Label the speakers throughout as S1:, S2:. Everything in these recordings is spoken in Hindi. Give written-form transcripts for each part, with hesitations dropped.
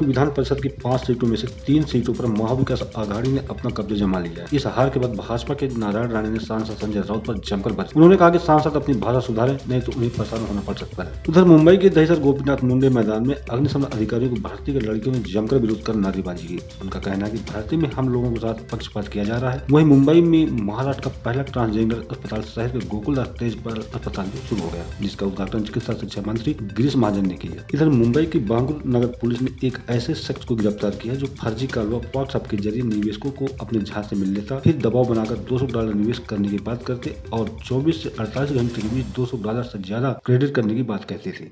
S1: विधान परिषद की 5 सीटों में से 3 सीटों पर महाविकास आघाड़ी ने अपना कब्जा जमा लिया है। इस हार के बाद भाजपा के नारायण राणे ने सांसद संजय राउत पर जमकर बरसे। उन्होंने कहा कि सांसद अपनी भाषा सुधारें, नहीं तो उन्हें परेशान होना पड़ सकता है। उधर मुंबई के दहिसर गोपीनाथ मुंडे मैदान में अग्निशमन अधिकारियों को भर्ती के लड़कियों ने जमकर विरोध कर नारेबाजी की। उनका कहना है कि भर्ती में हम लोगों के साथ पक्षपात किया जा रहा है। वहीं मुंबई में महाराष्ट्र का पहला ट्रांसजेंडर अस्पताल शहर के गोकुलदास तेजपाल अस्पताल में शुरू हो गया, जिसका उद्घाटन चिकित्सा शिक्षा मंत्री गिरीश महाजन ने किया। इधर मुंबई की बांगुर नगर पुलिस ने एक ऐसे शख्स को गिरफ्तार किया जो फर्जी कालवा व्हाट्सएप के जरिए निवेशकों को अपने जहाज से मिल लेता, फिर दबाव बनाकर $200 निवेश करने की बात करते और 24 से 48 घंटे के बीच $200 से ज्यादा क्रेडिट करने की बात कहते थे।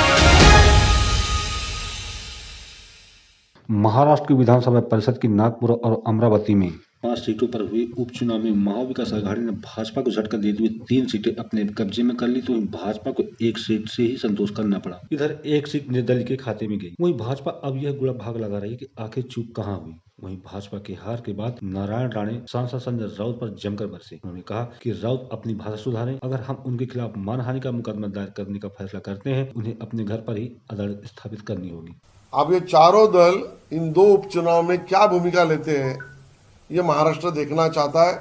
S1: महाराष्ट्र की विधानसभा परिषद की नागपुर और अमरावती में 5 सीटों पर हुए उपचुनाव में महाविकास आघाड़ी ने भाजपा को झटका देते हुए 3 सीटें अपने कब्जे में कर ली, तो भाजपा को 1 सीट से ही संतोष करना पड़ा। इधर 1 सीट निर्दलीय के खाते में गई। वहीं भाजपा अब यह गुड़ा भाग लगा रही है कि आखिर चूक कहां हुई। वहीं भाजपा की हार के बाद नारायण राणे सांसद संजय राउत पर जमकर बरसे। उन्होंने कहा कि राउत अपनी भाषा सुधारें, अगर हम उनके खिलाफ मानहानि का मुकदमा दायर करने का फैसला करते हैं, उन्हें अपने घर पर ही अदालत स्थापित करनी होगी।
S2: अब ये चारों दल इन 2 उपचुनाव में क्या भूमिका लेते हैं, ये महाराष्ट्र देखना चाहता है।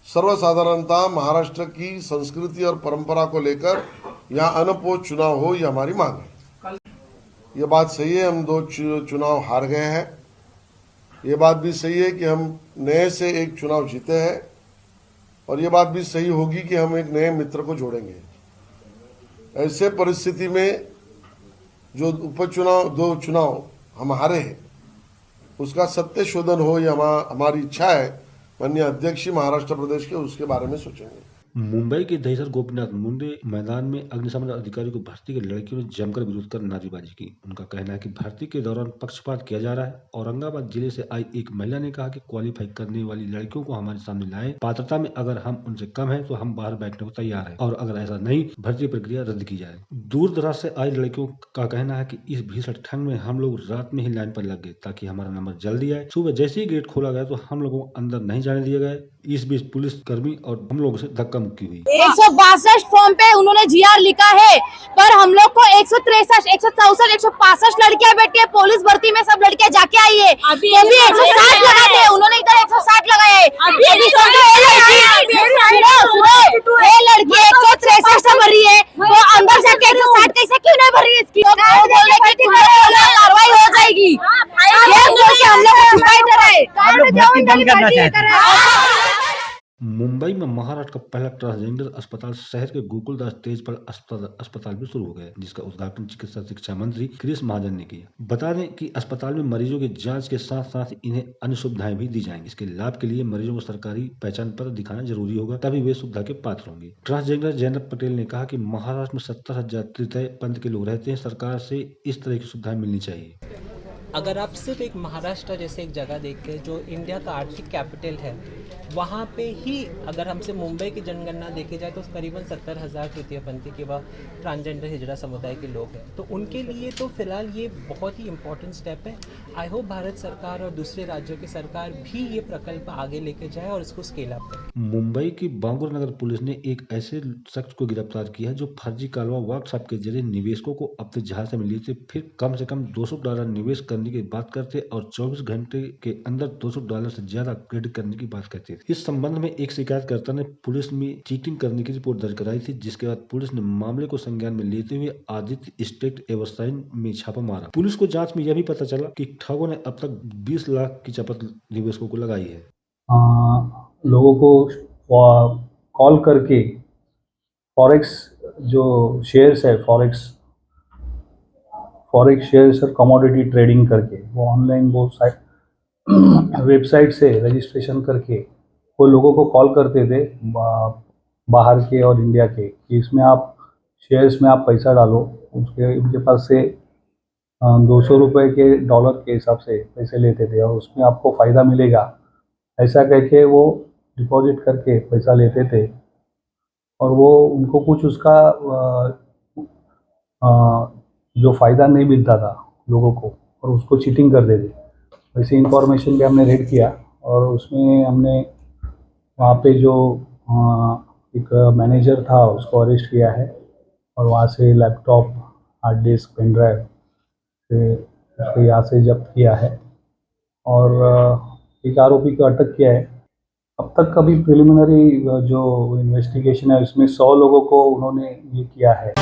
S2: सर्वसाधारणतः महाराष्ट्र की संस्कृति और परंपरा को लेकर यहाँ अनपोष चुनाव हो, ये हमारी मांग है। ये बात सही है, हम 2 चुनाव हार गए हैं। ये बात भी सही है कि हम नए से एक चुनाव जीते हैं, और ये बात भी सही होगी कि हम एक नए मित्र को जोड़ेंगे। ऐसे परिस्थिति में जो उपचुनाव 2 चुनाव हम हारे हैं, उसका सत्य शोधन हो, ये हमारी इच्छा है। माननीय अध्यक्ष महाराष्ट्र प्रदेश के उसके बारे में सोचेंगे।
S1: मुंबई के दहिसर गोपीनाथ मुंडे मैदान में अग्निशमन अधिकारी को भर्ती के लड़कियों ने जमकर विरोध कर नारेबाजी की। उनका कहना है कि भर्ती के दौरान पक्षपात किया जा रहा है। औरंगाबाद जिले से आई एक महिला ने कहा कि क्वालिफाई करने वाली लड़कियों को हमारे सामने लाएं, पात्रता में अगर हम उनसे कम है तो हम बाहर बैठने को तैयार है, और अगर ऐसा नहीं, भर्ती प्रक्रिया रद्द की जाए। दूर दराज से आई लड़कियों का कहना है कि इस भीषण ठंड में हम लोग रात में ही लाइन पर लग गए ताकि हमारा नंबर जल्दी आए। सुबह जैसे ही गेट खोला गया तो हम लोगों को अंदर नहीं जाने दिया गया। इस बीच पुलिस कर्मी और हम लोगों से धक्का मुक्की हुई।
S3: 162 फॉर्म पे उन्होंने जीआर लिखा है, पर हम लोग को 163, 164, 165 लड़कियां बैठी है। पुलिस भर्ती में सब लड़कियां जाके आई है, अभी 160 लगाते हैं, उन्होंने इधर 160 लगाए है। लड़की 163 से भरी है, वो अंदर जाके 160 कैसे क्यों नहीं भरी? इसकी कार्रवाई हो जाएगी। हम लोग
S1: मुंबई में महाराष्ट्र का पहला ट्रांसजेंडर अस्पताल शहर के गोकुलदास तेजपाल अस्पताल में शुरू हो गया, जिसका उद्घाटन चिकित्सा शिक्षा मंत्री गिरीश महाजन ने किया। बता दें कि अस्पताल में मरीजों की जांच के साथ साथ इन्हें अन्य सुविधाएं भी दी जाएंगी। इसके लाभ के लिए मरीजों को सरकारी पहचान पत्र दिखाना जरूरी होगा, तभी वे सुविधा के पात्र होंगे। ट्रांसजेंडर जैनब पटेल ने कहा कि महाराष्ट्र में 70,000 तृतीय पंथ के लोग रहते हैं, सरकार से इस तरह की सुविधाएं मिलनी चाहिए।
S4: अगर आप सिर्फ एक महाराष्ट्र जैसे एक जगह देखें जो इंडिया का आर्थिक कैपिटल है, वहाँ पे ही अगर हमसे मुंबई की जनगणना देखी जाए तो करीबन 70,000 तृतीयपंथी के व ट्रांसजेंडर हिजड़ा समुदाय के लोग हैं। तो उनके लिए तो फिलहाल ये बहुत ही इम्पोर्टेंट स्टेप है। आई होप भारत सरकार और दूसरे राज्यों की सरकार भी ये प्रकल्प आगे लेके जाए और इसको स्केल अप करे।
S1: मुंबई की बांगुर नगर पुलिस ने एक ऐसे शख्स को गिरफ्तार किया है जो फर्जी कालवा व्हाट्सएप के जरिए निवेशकों को अपने जहाज से मिल लेते, फिर कम से कम $200 निवेश करने की बात करते और 24 घंटे के अंदर $200 से ज्यादा क्रेडिट करने की बात कहते थे। इस संबंध में एक शिकायतकर्ता ने पुलिस में चीटिंग करने की रिपोर्ट दर्ज कराई थी, जिसके बाद पुलिस ने मामले को संज्ञान में लेते हुए आदित्य स्टेट एवरसाइन में छापा मारा। पुलिस को जांच में यह भी पता चला कि ठगों ने अब तक 20 लाख की चपत निवेशकों को लगाई है।
S5: लोगों को कॉल करके फॉरेक्स जो शेयर्स है, फॉरेक्स शेयर्स और कमोडिटी ट्रेडिंग करके वो ऑनलाइन वो वेबसाइट से रजिस्ट्रेशन करके वो लोगों को कॉल करते थे बाहर के और इंडिया के कि इसमें आप शेयर्स में आप पैसा डालो। उनके पास से 200 रुपये के डॉलर के हिसाब से पैसे लेते थे और उसमें आपको फ़ायदा मिलेगा, ऐसा कह के वो डिपॉजिट करके पैसा लेते थे और वो उनको कुछ उसका जो फ़ायदा नहीं मिलता था लोगों को और उसको चीटिंग कर देते। वैसे इंफॉर्मेशन पे हमने रेड किया और उसमें हमने वहाँ पे जो एक मैनेजर था उसको अरेस्ट किया है और वहाँ से laptop, hard disk, pen drive से उसको यहाँ से जब्त किया है और एक आरोपी को अटक किया है। अब तक अभी प्रिलिमिनरी जो इन्वेस्टिगेशन है उसमें 100 लोगों को उन्होंने ये किया है।